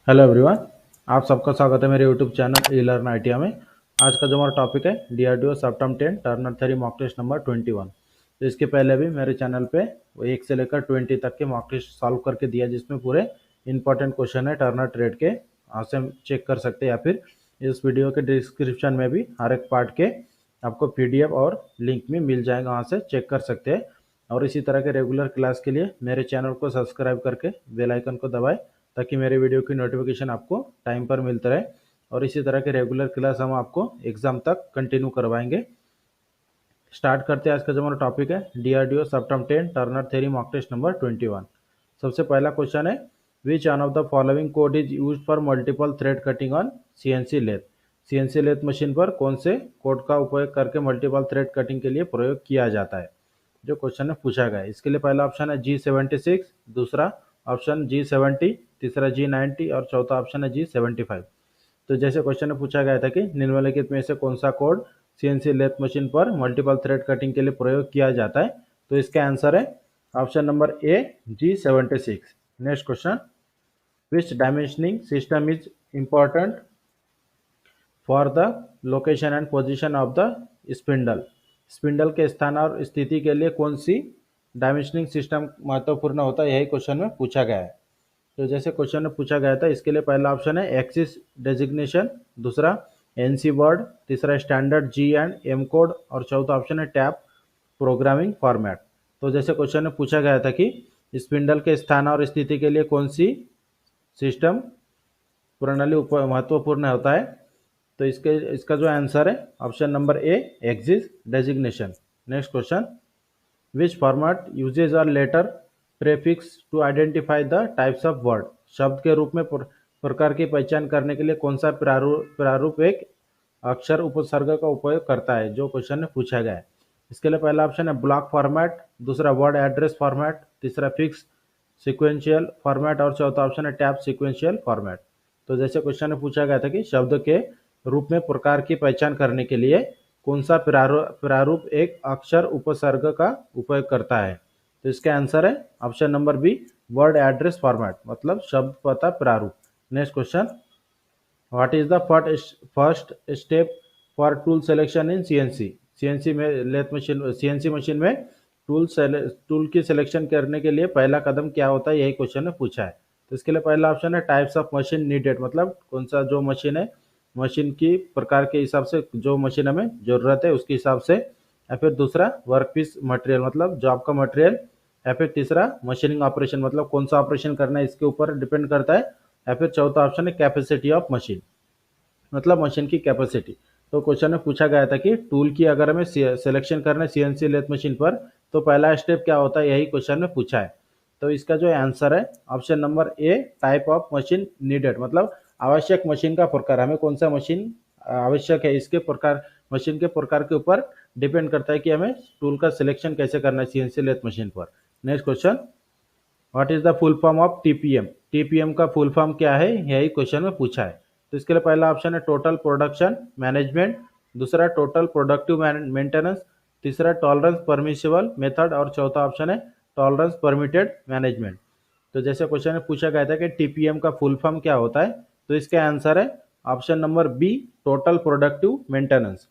Hello everyone. आप सबका स्वागत है मेरे YouTube channel e learn ITI में। आज का जो हमारा टॉपिक है DRDO CEPTAM 10 turner theory mock test number 21। तो इसके पहले भी मेरे चैनल पे वो 1 से लेकर 20 तक के मॉक टेस्ट सॉल्व करके दिया, जिसमें पूरे इंपॉर्टेंट क्वेश्चन है टर्नर ट्रेड के। आप से चेक कर सकते हैं, या फिर इस वीडियो के डिस्क्रिप्शन में भी हर एक पार्ट के आपको पीडीएफ और लिंक में मिल जाएगा, वहाँ से चेक कर सकते हैं। और इसी तरह के रेगुलर क्लास के लिए मेरे चैनल को सब्सक्राइब करके बेल आइकन को दबाएं, ताकि मेरे वीडियो की नोटिफिकेशन आपको टाइम पर मिलता रहे। और इसी तरह के रेगुलर क्लास हम आपको एग्जाम तक कंटिन्यू करवाएंगे। स्टार्ट करते हैं। आज का जो हमारा टॉपिक है DRDO CEPTAM 10 turner theory mock test number 21। सबसे पहला क्वेश्चन है, which one of the following code is use for multiple thread cutting on CNC lathe. CNC lathe machine पर कौन से कोड का उपयोग करके मल्टीपल थ्रेड कटिंग के लिए प्रयोग किया जाता है, जो क्वेश्चन में पूछा गया है। इसके लिए पहला ऑप्शन है G76, दूसरा ऑप्शन G70, तीसरा G90 और चौथा ऑप्शन है G75। तो जैसे क्वेश्चन में पूछा गया था कि निम्नलिखित में से कौन सा कोड सीएनसी लेथ मशीन पर मल्टीपल थ्रेड कटिंग के लिए प्रयोग किया जाता है, तो इसका आंसर है option number A G76। Next question, which dimensioning system is important for the location and position of the spindle. Spindle के स्थान और स्थिति के लिए कौन सी डायमेंशनिंग सिस्टम महत्वपूर्ण होता है, यही क्वेश्चन में पूछा गया है। तो जैसे क्वेश्चन में पूछा गया था, इसके लिए पहला ऑप्शन है एक्सिस डेजिग्नेशन, दूसरा एनसी वर्ड, तीसरा standard G and M code और चौथा ऑप्शन है टैप प्रोग्रामिंग फॉर्मेट। तो जैसे क्वेश्चन में पूछा गया था कि स्पिंडल के स्थान और स्थिति के लिए कौन सी सिस्टम प्रणाली महत्वपूर्ण होता है, तो इसका जो आंसर है option number A axis designation. Next question, which format uses a letter prefix to identify the types of word. शब्द के रूप में प्रकार की पहचान करने के लिए कौन सा प्रारूप एक अक्षर उपसर्ग का उपयोग करता है, जो क्वेश्चन में पूछा गया है। इसके लिए पहला ऑप्शन है ब्लॉक फॉर्मेट, दूसरा वर्ड एड्रेस फॉर्मेट, तीसरा फिक्स सिक्वेंशियल फॉर्मेट और चौथा ऑप्शन है टैप सिक्वेंशियल फॉर्मेट। तो जैसे क्वेश्चन में पूछा गया था कि शब्द के रूप में प्रकार की पहचान करने के लिए कौन सा प्रारूप एक अक्षर उपसर्ग का उपयोग करता है, तो इसका आंसर है option number B word address format, मतलब शब्द पता प्रारूप। Next question, what is the first step for tool selection in CNC. CNC में लेथ मशीन सीएनसी मशीन में टूल की सिलेक्शन करने के लिए पहला कदम क्या होता है, यही क्वेश्चन में पूछा है। तो इसके लिए पहला ऑप्शन है टाइप्स ऑफ मशीन नीडेड, मतलब कौन सा जो मशीन है, मशीन की प्रकार के हिसाब से जो मशीन हमें जरूरत है उसके हिसाब से। या फिर दूसरा वर्क पीस मटेरियल, मतलब जॉब का मटेरियल। या फिर तीसरा मशीनिंग ऑपरेशन, मतलब कौन सा ऑपरेशन करना है इसके ऊपर डिपेंड करता है। या फिर चौथा ऑप्शन है कैपेसिटी ऑफ मशीन, मतलब मशीन की कैपेसिटी। तो क्वेश्चन में पूछा गया था कि टूल की अगर हमें सिलेक्शन करना है सीएनसी लेथ मशीन पर, तो पहला स्टेप क्या होता है, यही क्वेश्चन में पूछा है। तो इसका जो आंसर है option number A type of machine needed, मतलब आवश्यक मशीन का प्रकार, हमें कौन सा मशीन आवश्यक है इसके प्रकार, मशीन के प्रकार के ऊपर डिपेंड करता है कि हमें टूल का सिलेक्शन कैसे करना है सीएनसी लेथ मशीन पर। Next question, what is the full form of TPM. TPM का फुल फॉर्म क्या है, यही क्वेश्चन में पूछा है। तो इसके लिए पहला ऑप्शन है टोटल प्रोडक्शन मैनेजमेंट, दूसरा टोटल प्रोडक्टिव मेंटेनेंस, तीसरा टॉलरेंस परमिशिबल मेथड और चौथा ऑप्शन है टॉलरेंस परमिटेड मैनेजमेंट। तो जैसे क्वेश्चन में पूछा गया था कि टीपीएम का फुल फॉर्म क्या होता है, तो इसका आंसर है option number B total productive maintenance.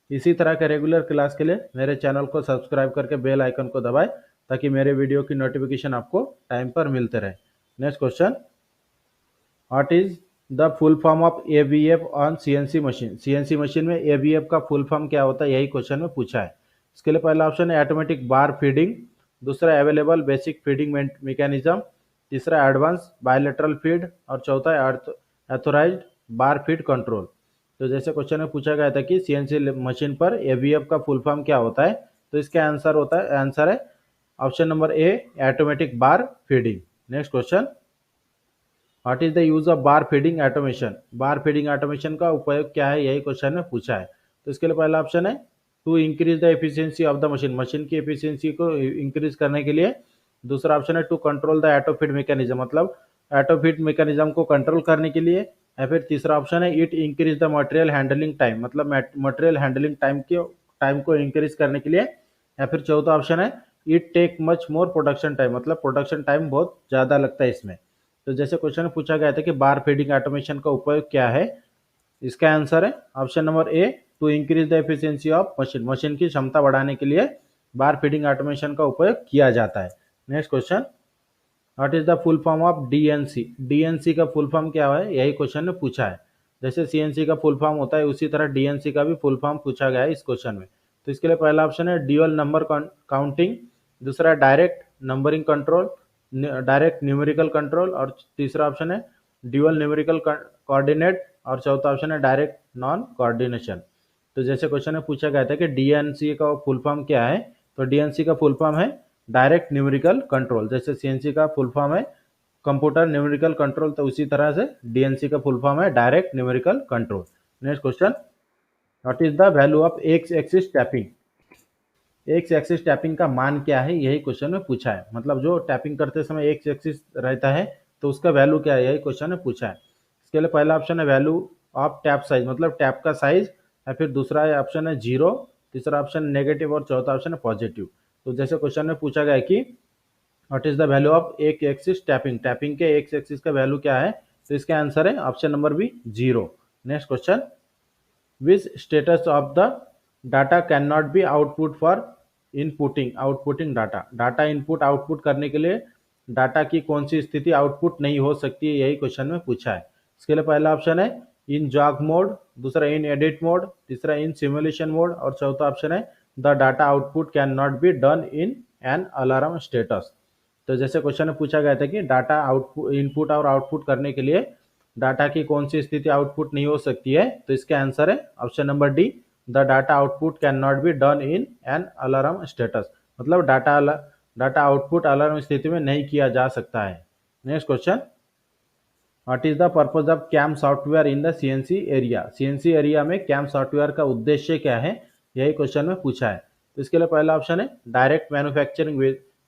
इसी तरह के रेगुलर क्लास के लिए मेरे चैनल को सब्सक्राइब करके बेल आइकन को दबाएं, ताकि मेरे वीडियो की नोटिफिकेशन आपको टाइम पर मिलते रहे। Next question, what is the full form of ABF on CNC machine. CNC machine में एबीएफ का फुल फॉर्म क्या होता है, यही क्वेश्चन में पूछा है। इसके लिए पहला ऑप्शन है ऑटोमेटिक बार फीडिंग, दूसरा अवेलेबल बेसिक फीडिंग मैकेनिज्म, तीसरा एडवांस बायलेटरल फीड और चौथा ऑथोराइज्ड बार फीड कंट्रोल। तो जैसे क्वेश्चन में पूछा गया था कि सीएनसी मशीन पर एबीएफ का फुल फॉर्म क्या होता है, तो इसका आंसर है option number A automatic bar feeding. Next question, what is the use of bar feeding automation. Bar feeding automation का उपयोग क्या है, यही क्वेश्चन में पूछा है। तो इसके लिए पहला ऑप्शन है to increase the efficiency of the machine, machine की एफिशिएंसी को इंक्रीज करने के लिए। दूसरा ऑप्शन है to control the auto feed mechanism, मतलब ऑटो फीड मैकेनिज्म को कंट्रोल करने के लिए। या फिर तीसरा ऑप्शन है it increase the material handling time, मतलब मटेरियल हैंडलिंग टाइम को इंक्रीज करने के लिए। या फिर चौथा ऑप्शन है it take much more production time, मतलब प्रोडक्शन टाइम बहुत ज़्यादा लगता है इसमें। तो जैसे क्वेश्चन में पूछा गया था कि बार फीडिंग ऑटोमेशन का उपयोग क्या है, इसका आंसर है option number A, to increase the efficiency of machine, machine की क्षमता बढ़ाने के लिए बार फीडिंग ऑटोमेशन का उपयोग किया जाता है। Next question, what is the full form of DNC, DNC का फुल फॉर्म क्या है, यही क्वेश्चन ने पूछा है। जैसे सीएनसी का फुल फॉर्म होता है उसी तरह डीएनसी का भी फुल फॉर्म पूछा गया है इस क्वेश्चन में। तो इसके लिए पहला ऑप्शन है ड्यूअल नंबर काउंटिंग, दूसरा direct numbering control, direct numerical control, और तीसरा ऑप्शन है ड्यूअल न्यूमेरिकल कोऑर्डिनेट, और चौथा ऑप्शन है डायरेक्ट नॉन कोऑर्डिनेशन। तो जैसे क्वेश्चन में पूछा गया था कि डीएनसी का फुल फॉर्म क्या है, तो डीएनसी का फुल फॉर्म है डायरेक्ट न्यूमेरिकल कंट्रोल। जैसे सीएनसी का फुल फॉर्म है कंप्यूटर न्यूमेरिकल कंट्रोल, तो उसी तरह से डीएनसी का फुल फॉर्म है direct numerical control. Next question, what is the value of x axis tapping, x axis tapping का मान क्या है, यही क्वेश्चन में पूछा है। मतलब जो टैपिंग करते समय एक्स एक्सिस रहता है तो उसका वैल्यू क्या है, यही क्वेश्चन में पूछा है। इसके लिए पहला ऑप्शन है वैल्यू ऑफ टैप साइज, मतलब टैप का साइज, या फिर दूसरा ऑप्शन है जीरो, तीसरा ऑप्शन नेगेटिव, और चौथा ऑप्शन है पॉजिटिव। तो जैसे क्वेश्चन में पूछा गया है कि what is the value of X axis tapping, tapping के एक्स एक्सिस का वैल्यू क्या है, तो इसका आंसर है option number B, zero. Next question, which status of the data can not be output for inputting, outputting data, data input output करने के लिए डाटा की कौन सी स्थिति आउटपुट नहीं हो सकती है, यही क्वेश्चन में पूछा है। इसके लिए पहला ऑप्शन है इन जॉग मोड, दूसरा इन एडिट मोड, तीसरा इन सिमुलेशन मोड, और चौथा ऑप्शन है the data output can not be done in an alarm status. तो जैसे क्वेश्चन में पूछा गया था कि डाटा आउटपुट इनपुट और आउटपुट करने के लिए डाटा की कौन सी स्थिति आउटपुट नहीं हो सकती है, तो इसका आंसर है option number D, the data output can not be done in an alarm status, मतलब डाटा आउटपुट अलार्म स्थिति में नहीं किया जा सकता है। Next question, what is the purpose of CAM software in the CNC area, CNC area में CAM software का उद्देश्य क्या है, यही क्वेश्चन में पूछा है। तो इसके लिए पहला ऑप्शन है direct manufacturing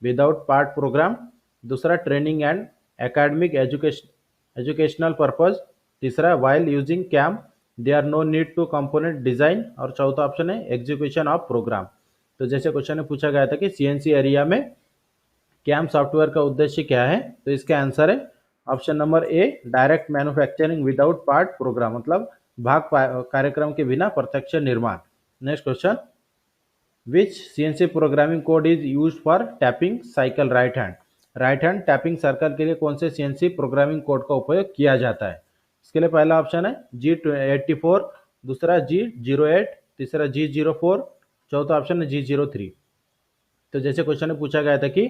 without part program, दूसरा training and academic educational purpose, तीसरा while using CAM they are no need to component design, और चौथा ऑप्शन है एग्जीक्यूशन ऑफ प्रोग्राम। तो जैसे क्वेश्चन में पूछा गया था कि सीएनसी एरिया में कैम सॉफ्टवेयर का उद्देश्य क्या है, तो इसका आंसर है ऑप्शन नंबर ए, direct manufacturing without part programme, मतलब भाग कार्यक्रम के बिना प्रत्यक्ष निर्माण। Next question, which CNC programming code is used for tapping cycle right hand, right hand tapping circle के लिए कौन से सीएनसी प्रोग्रामिंग कोड का उपयोग किया जाता है। इसके लिए पहला ऑप्शन है G84, दूसरा G08, तीसरा G04, चौथा ऑप्शन है G03। तो जैसे क्वेश्चन में पूछा गया था कि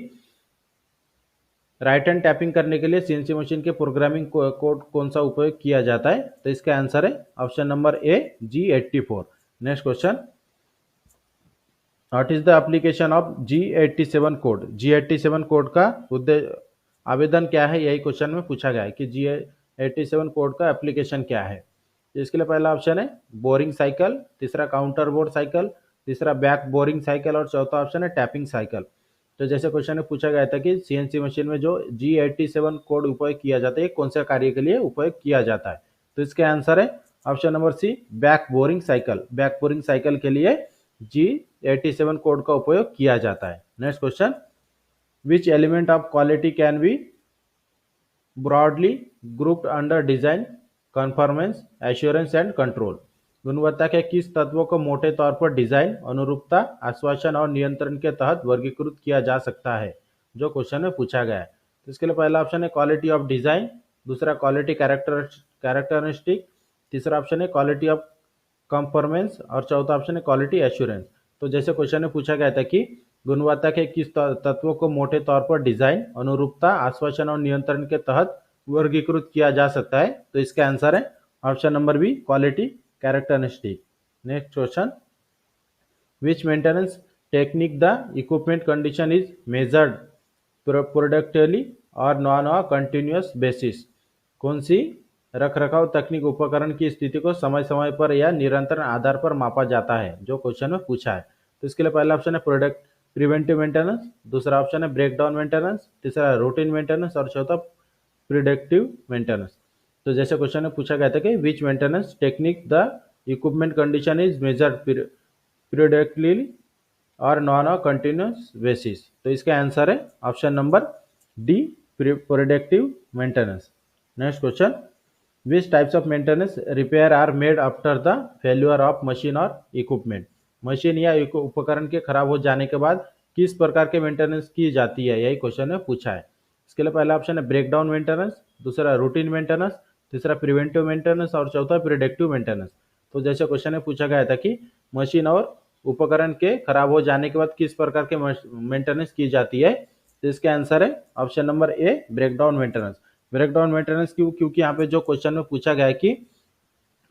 राइट हैंड टैपिंग करने के लिए सीएनसी मशीन के प्रोग्रामिंग कोड कौन सा उपयोग किया जाता है, तो इसका आंसर है option number A, G84। Next question, what is the application of G87 code, G87 code का उद्देश्य आवेदन क्या है, यही क्वेश्चन में पूछा गया है कि G87 कोड का एप्लीकेशन क्या है। तो इसके लिए पहला ऑप्शन है बोरिंग साइकिल, तीसरा काउंटर बोर्ड साइकिल, तीसरा बैक बोरिंग साइकिल, और चौथा ऑप्शन है टैपिंग साइकिल। तो जैसे क्वेश्चन में पूछा गया था कि सीएनसी मशीन में जो G87 कोड उपयोग किया जाता है कौन से कार्य के लिए उपयोग किया जाता है, तो इसका आंसर है option number C, back boring cycle, back boring cycle के लिए G87 कोड का उपयोग किया जाता है। Next question, which element of quality can be broadly grouped under design, conformance, assurance and control, गुणवत्ता के किस तत्वों को मोटे तौर पर डिजाइन, अनुरूपता, आश्वासन और नियंत्रण के तहत वर्गीकृत किया जा सकता है, जो क्वेश्चन में पूछा गया है। तो इसके लिए पहला ऑप्शन है क्वालिटी ऑफ डिजाइन, दूसरा क्वालिटी कैरेक्टरिस्टिक, तीसरा ऑप्शन है क्वालिटी ऑफ कंफॉर्मेंस, और चौथा ऑप्शन है क्वालिटी एश्योरेंस। तो जैसे क्वेश्चन में पूछा गया था कि गुणवत्ता के किस तत्वों को मोटे तौर पर डिजाइन, अनुरूपता, आश्वासन और नियंत्रण के तहत वर्गीकृत किया जा सकता है, तो इसका आंसर है option number B, quality characteristic. Next question, which maintenance technique the equipment condition is measured periodically और नॉन अ कंटिन्यूअस बेसिस, कौन सी रख रखाव तकनीक उपकरण की स्थिति को समय समय पर या निरंतर आधार पर मापा जाता है, जो क्वेश्चन में पूछा है। तो इसके लिए पहला ऑप्शन है प्रोडक्ट प्रिवेंटिव मेंटेनेंस, दूसरा ऑप्शन है ब्रेकडाउन मेंटेनेंस, तीसरा रूटीन मेंटेनेंस, और चौथा प्रिडिक्टिव मेंटेनेंस। तो जैसे क्वेश्चन में पूछा गया था कि which maintenance technique the equipment condition is measured periodically और नॉन अ कंटिन्यूअस बेसिस, तो इसका आंसर है option number D, productive maintenance. Next question, which types of maintenance repair are made after the failure of machine और equipment. Machine या उपकरण के खराब हो जाने के बाद किस प्रकार के मेंटेनेंस की जाती है, यही क्वेश्चन में पूछा है। इसके लिए पहला ऑप्शन है ब्रेक डाउन मेंटेनेंस, दूसरा रूटीन मेंटेनेंस, तीसरा प्रिवेंटिव मेंटेनेंस और चौथा प्रिडिक्टिव मेंटेनेंस। तो जैसे क्वेश्चन में पूछा गया था कि मशीन और उपकरण के खराब हो जाने के बाद किस प्रकार के मेंटेनेंस की जाती है, तो इसके आंसर है ऑप्शन नंबर ए, ब्रेकडाउन मेंटेनेंस। ब्रेकडाउन मेंटेनेंस क्यों, क्योंकि यहाँ पे जो क्वेश्चन में पूछा गया है कि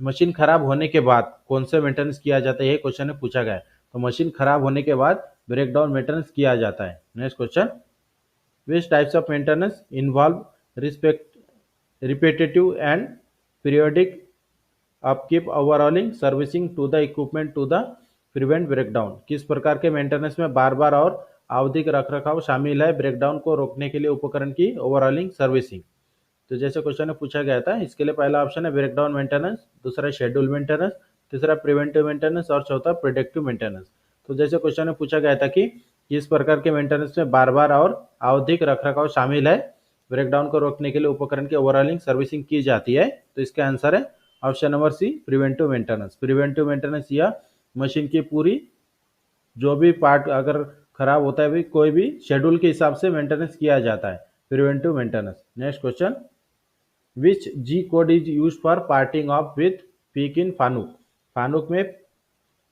मशीन खराब होने के बाद कौन से मेंटेनेंस किया जाता है, ये क्वेश्चन में पूछा गया है। तो मशीन खराब होने के बाद ब्रेकडाउन मेंटेनेंस किया जाता है। Next question, which types of maintenance involve repetitive and periodic upkeep, overhauling, servicing to the equipment to the prevent breakdown. किस प्रकार के मेंटेनेंस में बार बार और आवधिक रखरखाव शामिल है ब्रेकडाउन को रोकने के लिए उपकरण की ओवरऑलिंग सर्विसिंग। तो जैसे क्वेश्चन में पूछा गया था, इसके लिए पहला ऑप्शन है ब्रेकडाउन मेंटेनेंस, दूसरा शेड्यूल मेंटेनेंस, तीसरा प्रिवेंटिव मेंटेनेंस और चौथा प्रोडक्टिव मेंटेनेंस। तो जैसे क्वेश्चन में पूछा गया था कि किस प्रकार के मेंटेनेंस में बार बार और आवधिक रखरखाव शामिल है ब्रेकडाउन को रोकने के लिए उपकरण की ओवरऑलिंग सर्विसिंग की जाती है, तो इसका आंसर है option number C, preventive maintenance. Preventive maintenance या मशीन की पूरी जो भी पार्ट अगर खराब होता है भी कोई भी शेड्यूल के हिसाब से मेंटेनेंस किया जाता है, preventive maintenance. Next question, which G code is use for parting off with peck in Fanuc. Fanuc में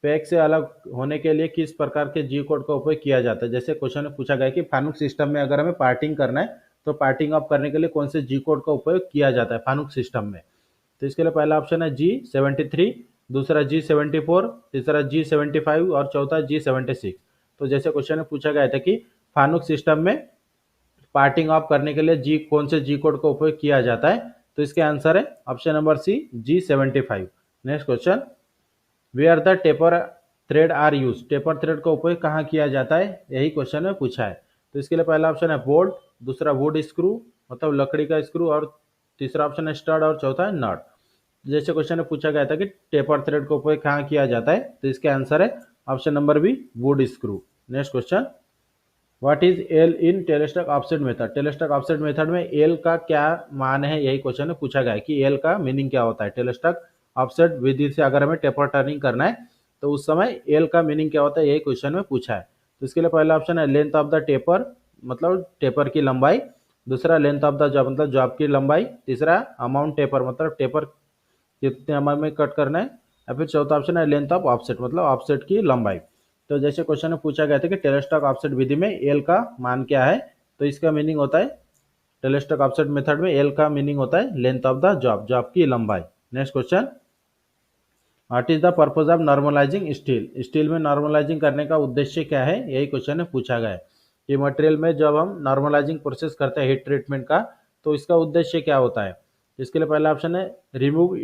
पैक से अलग होने के लिए किस प्रकार के जी कोड का उपयोग किया जाता है। जैसे क्वेश्चन में पूछा गया कि फानुक सिस्टम में अगर हमें पार्टिंग करना है तो पार्टिंग ऑफ करने के लिए कौन से जी कोड का उपयोग किया जाता है फानुक सिस्टम में। तो इसके लिए पहला ऑप्शन है G73, दूसरा G74, तीसरा G75 और चौथा G76। तो जैसे क्वेश्चन में पूछा गया था कि फानुक सिस्टम में पार्टिंग ऑफ करने के लिए कौन से जी कोड का उपयोग किया जाता है, तो इसके आंसर है option number C, G75। Next question, where the taper thread are use. Taper thread का उपयोग कहाँ किया जाता है, यही क्वेश्चन में पूछा है। तो इसके लिए पहला ऑप्शन है बोल्ट, दूसरा वुड स्क्रू मतलब लकड़ी का स्क्रू और तीसरा ऑप्शन है स्टड और चौथा है नट। जैसे क्वेश्चन में पूछा गया था कि टेपर थ्रेड का उपयोग कहाँ किया जाता है, तो इसके आंसर है option number B, wood screw. Next question, what is L in tailstock offset method. Tailstock offset method में एल का क्या मान है, यही क्वेश्चन में पूछा गया है कि एल का मीनिंग क्या होता है। टेलेस्टॉक ऑफसेट विधि से अगर हमें टेपर टर्निंग करना है तो उस समय एल का मीनिंग क्या होता है, यही क्वेश्चन में पूछा है। तो इसके लिए पहला ऑप्शन है लेंथ ऑफ द टेपर मतलब टेपर की लंबाई, दूसरा लेंथ ऑफ द जॉब मतलब जॉब की लंबाई, तीसरा अमाउंट टेपर मतलब टेपर कितने अमाउंट में कट करना है, या फिर चौथा ऑप्शन है लेंथ ऑफ ऑफसेट मतलब ऑफसेट की लंबाई। तो जैसे क्वेश्चन में पूछा गया था कि टेलेस्टॉक ऑफसेट विधि में एल का मान क्या है, तो इसका मीनिंग होता है टेलेस्टॉक ऑफसेट मेथड में एल का मीनिंग होता है length of the job, job की लंबाई। Next question, what is the purpose of normalising steel. Steel में नॉर्मलाइजिंग करने का उद्देश्य क्या है, यही क्वेश्चन में पूछा गया है कि मटेरियल में जब हम नॉर्मलाइजिंग प्रोसेस करते हैं हीट ट्रीटमेंट का, तो इसका उद्देश्य क्या होता है। इसके लिए पहला ऑप्शन है रिमूव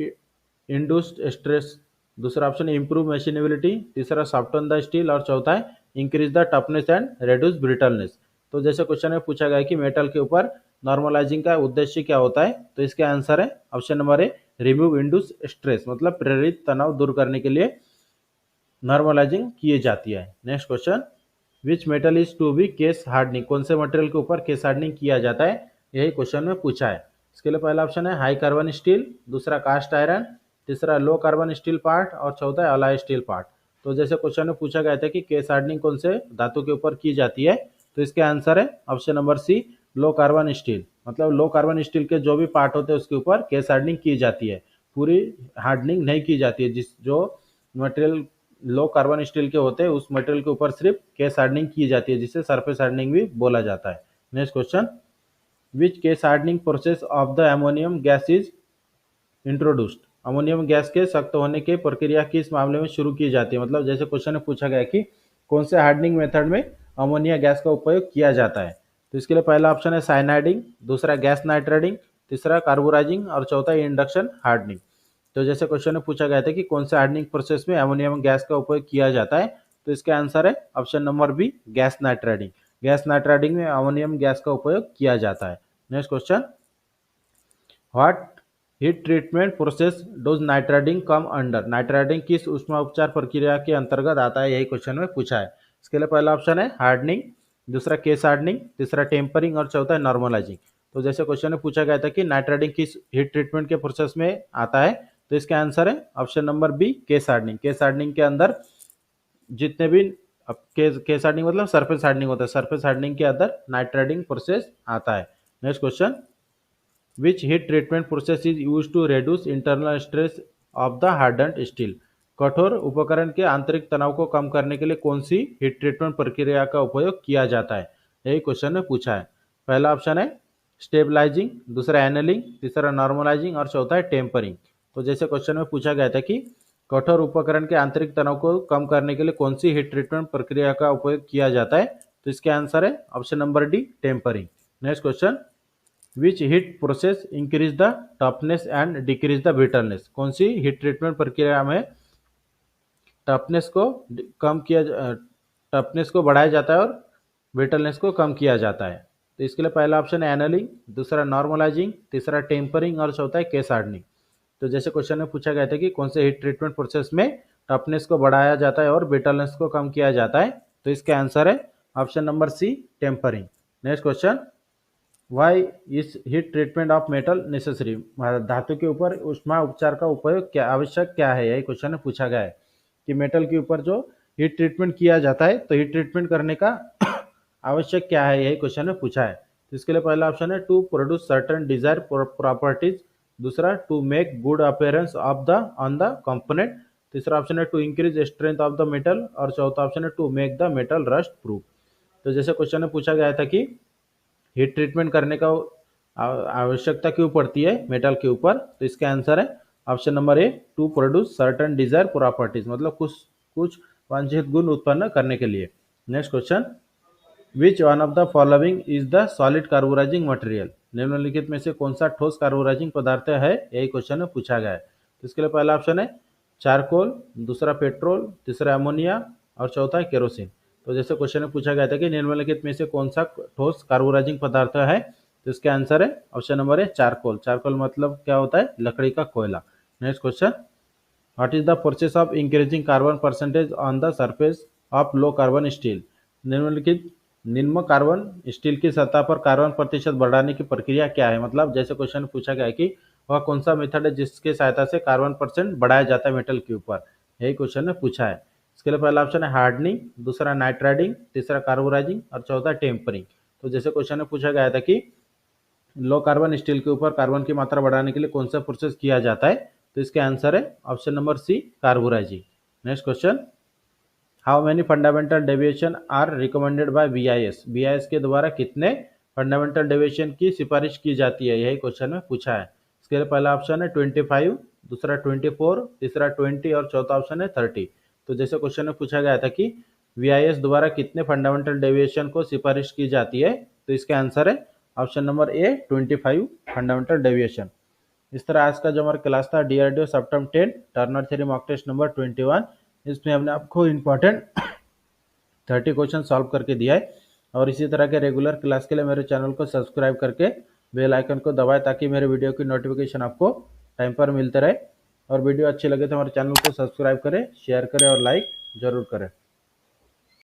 इंड्यूस्ड स्ट्रेस, दूसरा ऑप्शन है इंप्रूव मशीनेबिलिटी, तीसरा सॉफ्टन द स्टील और चौथा है increase the toughness and reduce brittleness. तो जैसे क्वेश्चन में पूछा गया कि मेटल के ऊपर नॉर्मलाइजिंग का उद्देश्य क्या होता है, तो इसके आंसर है ऑप्शन नंबर ए, रिमूव इंड्यूस स्ट्रेस मतलब प्रेरित तनाव दूर करने के लिए नॉर्मलाइजिंग की जाती है। Next question, which metal is to be case hardening. कौन से मटेरियल के ऊपर केस हार्डनिंग किया जाता है, यही क्वेश्चन में पूछा है। इसके लिए पहला ऑप्शन है हाई कार्बन स्टील, दूसरा कास्ट आयरन, तीसरा लो कार्बन स्टील पार्ट और चौथा है अलाय स्टील पार्ट। तो जैसे क्वेश्चन में पूछा गया था कि केस हार्डनिंग कौन से धातु के ऊपर की जाती है, तो इसके आंसर है option number C, low carbon steel मतलब लो कार्बन स्टील के जो भी पार्ट होते हैं उसके ऊपर केस हार्डनिंग की जाती है, पूरी हार्डनिंग नहीं की जाती है। जिस जो मटेरियल लो कार्बन स्टील के होते हैं उस मटेरियल के ऊपर सिर्फ केस हार्डनिंग की जाती है, जिसे सरफेस हार्डनिंग भी बोला जाता है। Next question, which case hardening process of the ammonium gas is introduced. Ammonium gas के सख्त होने की प्रक्रिया किस मामले में शुरू की जाती है, मतलब जैसे क्वेश्चन में पूछा गया कि कौन से हार्डनिंग मेथड में अमोनिया गैस का उपयोग किया जाता है, तो इसके लिए पहला ऑप्शन है साइनाइडिंग, दूसरा गैस नाइट्रेटिंग, तीसरा कार्बोराइजिंग और चौथा इंडक्शन हार्डनिंग। तो जैसे क्वेश्चन में पूछा गया था कि कौन से हार्डनिंग प्रोसेस में अमोनियम गैस का उपयोग किया जाता है, तो इसका आंसर है option number B, gas nitrating. Gas nitrating में अमोनियम गैस का उपयोग किया जाता है। Next question, what heat treatment process does nitrating come under. Nitrating किस ऊष्मा उपचार प्रक्रिया के अंतर्गत आता है, यही क्वेश्चन में पूछा है। इसके लिए पहला ऑप्शन है हार्डनिंग, दूसरा केस हार्डनिंग, तीसरा टेम्परिंग और चौथा है नॉर्मलाइजिंग। तो जैसे क्वेश्चन में पूछा गया था कि नाइट्राइडिंग किस हीट ट्रीटमेंट के प्रोसेस में आता है, तो इसका आंसर है option number B, case hardening. Case hardening के अंदर जितने भी अब केस हार्डनिंग मतलब सरफेस हार्डनिंग होता है, सरफेस हार्डनिंग के अंदर नाइट्राइडिंग प्रोसेस आता है। Next question, which heat treatment process is use to reduce internal stress of the hardened steel. कठोर उपकरण के आंतरिक तनाव को कम करने के लिए कौन सी हीट ट्रीटमेंट प्रक्रिया का उपयोग किया जाता है, यही क्वेश्चन में पूछा है। पहला ऑप्शन है स्टेबलाइजिंग, दूसरा एनलिंग, तीसरा नॉर्मलाइजिंग और चौथा है टेम्परिंग। तो जैसे क्वेश्चन में पूछा गया था कि कठोर उपकरण के आंतरिक तनाव को कम करने के लिए कौन सी हीट ट्रीटमेंट प्रक्रिया का उपयोग किया जाता है, तो इसका आंसर है option number D, tempering. Next question, which heat process increase the toughness and decrease the brittleness. कौन सी हीट ट्रीटमेंट प्रक्रिया में टफनेस को कम किया टफनेस को बढ़ाया जाता है और ब्रिटलनेस को कम किया जाता है। तो इसके लिए पहला ऑप्शन है एनलिंग, दूसरा नॉर्मलाइजिंग, तीसरा टेम्परिंग और चौथा है केस हार्डनिंग। तो जैसे क्वेश्चन में पूछा गया था कि कौन से हीट ट्रीटमेंट प्रोसेस में टफनेस को बढ़ाया जाता है और ब्रिटलनेस को कम किया जाता है, तो इसका आंसर है option number C, tempering. Next question, why is heat treatment of metal necessary. धातु के ऊपर ऊष्मा उपचार का उपयोग क्या आवश्यक क्या है, यही क्वेश्चन में पूछा गया है कि मेटल के ऊपर जो हीट ट्रीटमेंट किया जाता है तो हीट ट्रीटमेंट करने का आवश्यक क्या है, यही क्वेश्चन में पूछा है। तो इसके लिए पहला ऑप्शन है to produce certain desire properties, दूसरा to make good appearance of the on the component, तीसरा ऑप्शन है to increase strength of the metal और चौथा ऑप्शन है to make the metal rust proof. तो जैसे क्वेश्चन में पूछा गया था कि हीट ट्रीटमेंट करने का आवश्यकता क्यों पड़ती है मेटल के ऊपर, तो इसका आंसर है option number A, to produce certain desire properties, मतलब कुछ कुछ वांछित गुण उत्पन्न करने के लिए। Next question, which one of the following is the solid carburising material. निम्नलिखित में से कौन सा ठोस कार्बोराइजिंग पदार्थ है, यही क्वेश्चन में पूछा गया है। तो इसके लिए पहला ऑप्शन है चारकोल, दूसरा पेट्रोल, तीसरा अमोनिया और चौथा है केरोसिन। तो जैसे क्वेश्चन में पूछा गया था कि निम्नलिखित में से कौन सा ठोस कार्बोराइजिंग पदार्थ है, तो इसका आंसर है ऑप्शन नंबर है चारकोल। चारकोल मतलब क्या होता है, लकड़ी का कोयला। Next question, what is the process of increasing carbon percentage on the surface of low carbon steel. निम्नलिखित निम्न कार्बन स्टील की सतह पर कार्बन प्रतिशत बढ़ाने की प्रक्रिया क्या है, मतलब जैसे क्वेश्चन में पूछा गया है कि वह कौन सा मेथड है जिसके सहायता से कार्बन परसेंट बढ़ाया जाता है मेटल के ऊपर, यही क्वेश्चन में पूछा है। इसके लिए पहला ऑप्शन है हार्डनिंग, दूसरा नाइट्राइडिंग, तीसरा कार्बोराइजिंग और चौथा टेम्परिंग। तो जैसे क्वेश्चन में पूछा गया था कि लो कार्बन स्टील के ऊपर कार्बन की मात्रा बढ़ाने के लिए कौन सा प्रोसेस किया जाता है, तो इसका आंसर है option number C, carburising. Next question, how many fundamental deviation are recommended by BIS. BIS के द्वारा कितने फंडामेंटल डेविएशन की सिफारिश की जाती है, यही क्वेश्चन में पूछा है। इसके लिए पहला ऑप्शन है 25, दूसरा 24, तीसरा 20 और चौथा ऑप्शन है 30। तो जैसे क्वेश्चन में पूछा गया था कि बीआईएस द्वारा कितने फंडामेंटल डेविएशन को सिफारिश की जाती है, तो इसका आंसर है option number A, 25 fundamental deviation. इस तरह आज का जो हमारा क्लास था DRDO CEPTAM 10 turner theory mock test number 21, इसमें हमने आपको इम्पोर्टेंट 30 क्वेश्चन सॉल्व करके दिया है। और इसी तरह के रेगुलर क्लास के लिए मेरे चैनल को सब्सक्राइब करके बेल आइकन को दबाएं ताकि मेरे वीडियो की नोटिफिकेशन आपको टाइम पर मिलते रहे। और वीडियो अच्छी लगे तो हमारे चैनल को सब्सक्राइब करें, शेयर करें और लाइक जरूर करें।